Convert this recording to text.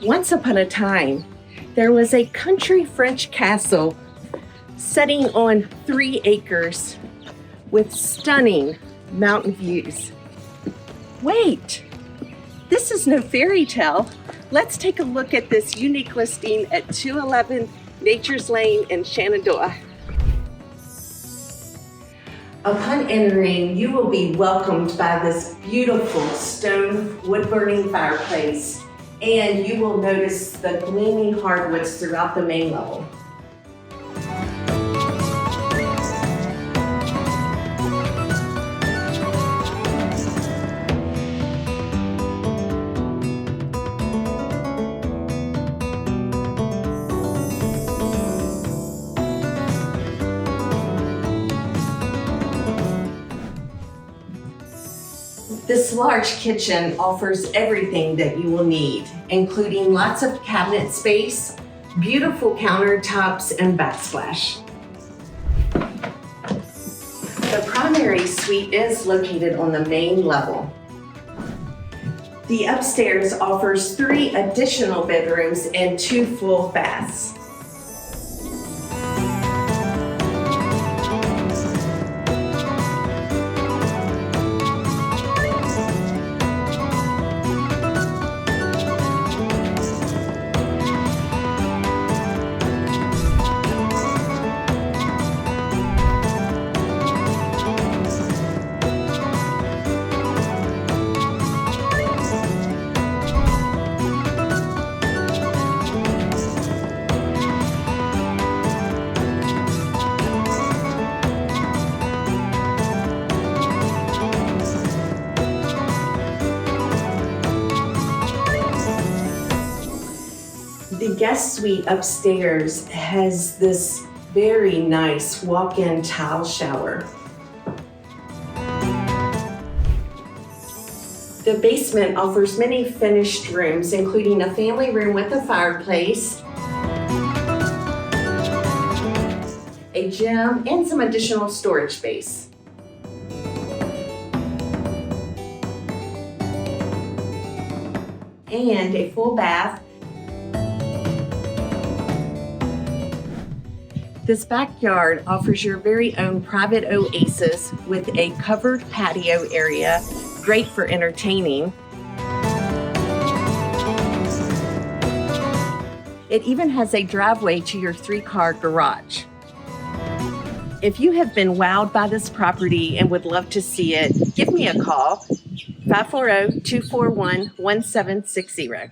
Once upon a time, there was a country French castle setting on 3 acres with stunning mountain views. Wait, this is no fairy tale. Let's take a look at this unique listing at 211 Nature's Lane in Shenandoah. Upon entering, you will be welcomed by this beautiful stone wood-burning fireplace, and you will notice the gleaming hardwoods throughout the main level. This large kitchen offers everything that you will need, including lots of cabinet space, beautiful countertops, and backsplash. The primary suite is located on the main level. The upstairs offers 3 additional bedrooms and 2 full baths. The guest suite upstairs has this very nice walk-in tile shower. The basement offers many finished rooms, including a family room with a fireplace, a gym, and some additional storage space. And a full bath. This backyard offers your very own private oasis with a covered patio area, great for entertaining. It even has a driveway to your 3-car garage. If you have been wowed by this property and would love to see it, give me a call, 540-241-1760.